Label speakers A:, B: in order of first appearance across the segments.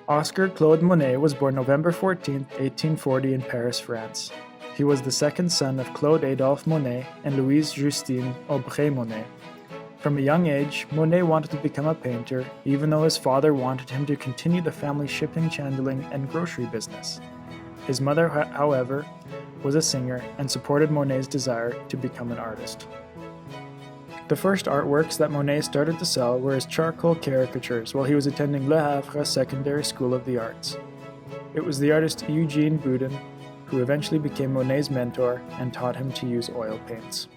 A: Oscar-Claude Monet was born November 14, 1840 in Paris, France. He was the second son of Claude Adolphe Monet and Louise Justine Aubray Monet. From a young age, Monet wanted to become a painter, even though his father wanted him to continue the family shipping, chandling, and grocery business. His mother, however, was a singer and supported Monet's desire to become an artist. The first artworks that Monet started to sell were his charcoal caricatures while he was attending Le Havre Secondary School of the Arts. It was the artist Eugene Boudin who eventually became Monet's mentor and taught him to use oil paints.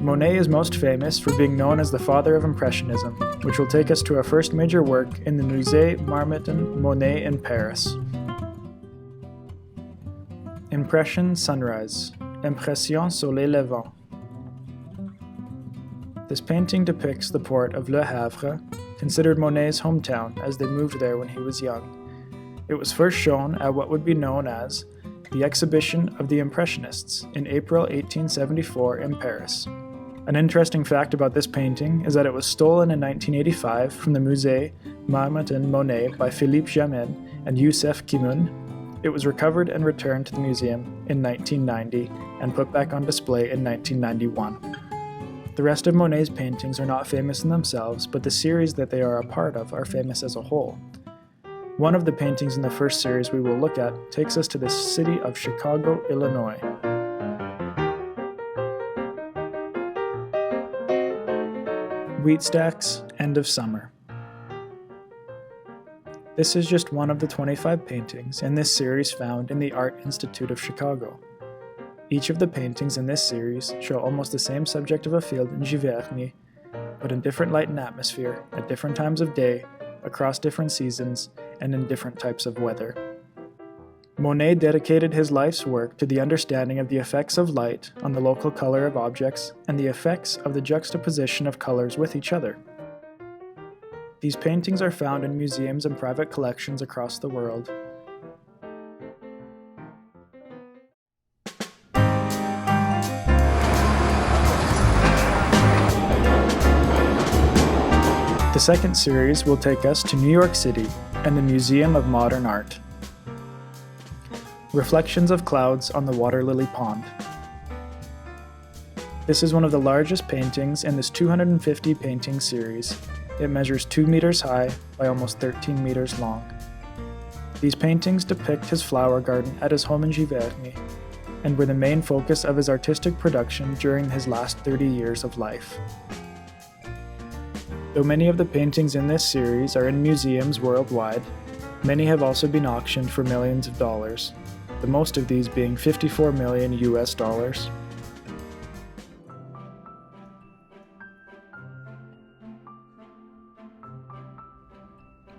A: Monet is most famous for being known as the father of Impressionism, which will take us to our first major work in the Musée Marmottan Monet in Paris. Impression Sunrise, Impression Soleil Levant. This painting depicts the port of Le Havre, considered Monet's hometown as they moved there when he was young. It was first shown at what would be known as the Exhibition of the Impressionists in April 1874 in Paris. An interesting fact about this painting is that it was stolen in 1985 from the Musée Marmottan Monet by Philippe Jamin and Youssef Kimoun. It was recovered and returned to the museum in 1990 and put back on display in 1991. The rest of Monet's paintings are not famous in themselves, but the series that they are a part of are famous as a whole. One of the paintings in the first series we will look at takes us to the city of Chicago, Illinois. Wheat Stacks, End of Summer. This is just one of the 25 paintings in this series found in the Art Institute of Chicago. Each of the paintings in this series show almost the same subject of a field in Giverny, but in different light and atmosphere, at different times of day, across different seasons, and in different types of weather. Monet dedicated his life's work to the understanding of the effects of light on the local color of objects and the effects of the juxtaposition of colors with each other. These paintings are found in museums and private collections across the world. The second series will take us to New York City and the Museum of Modern Art. Reflections of Clouds on the Water Lily Pond. This is one of the largest paintings in this 250 painting series. It measures 2 meters high by almost 13 meters long. These paintings depict his flower garden at his home in Giverny and were the main focus of his artistic production during his last 30 years of life. Though many of the paintings in this series are in museums worldwide, many have also been auctioned for millions of dollars, the most of these being $54 million US.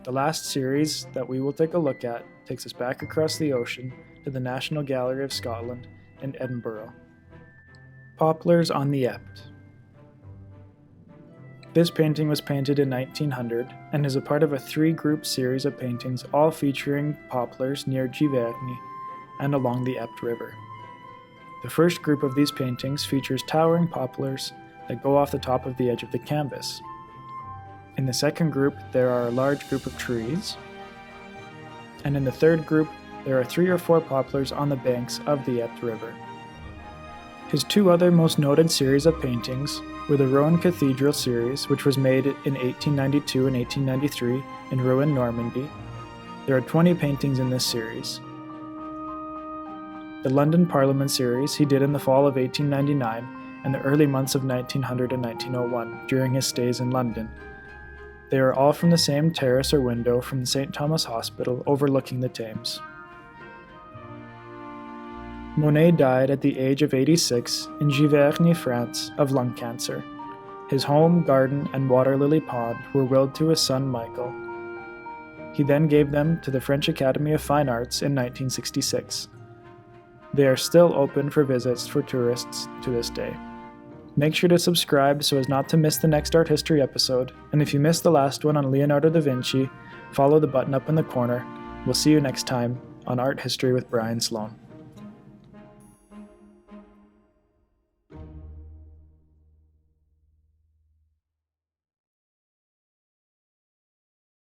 A: The last series that we will take a look at takes us back across the ocean to the National Gallery of Scotland in Edinburgh. Poplars on the Epte. This painting was painted in 1900 and is a part of a 3-group series of paintings all featuring poplars near Giverny and along the Epte River. The first group of these paintings features towering poplars that go off the top of the edge of the canvas. In the second group, there are a large group of trees, and in the third group, there are 3 or 4 poplars on the banks of the Epte River. His 2 other most noted series of paintings were the Rouen Cathedral series, which was made in 1892 and 1893 in Rouen, Normandy. There are 20 paintings in this series. The London Parliament series he did in the fall of 1899 and the early months of 1900 and 1901 during his stays in London. They are all from the same terrace or window from the St. Thomas Hospital overlooking the Thames. Monet died at the age of 86 in Giverny, France, of lung cancer. His home, garden, and water lily pond were willed to his son Michael. He then gave them to the French Academy of Fine Arts in 1966. They are still open for visits for tourists to this day. Make sure to subscribe so as not to miss the next art history episode, and if you missed the last one on Leonardo da Vinci, follow the button up in the corner. We'll see you next time on Art History with Brian Sloan.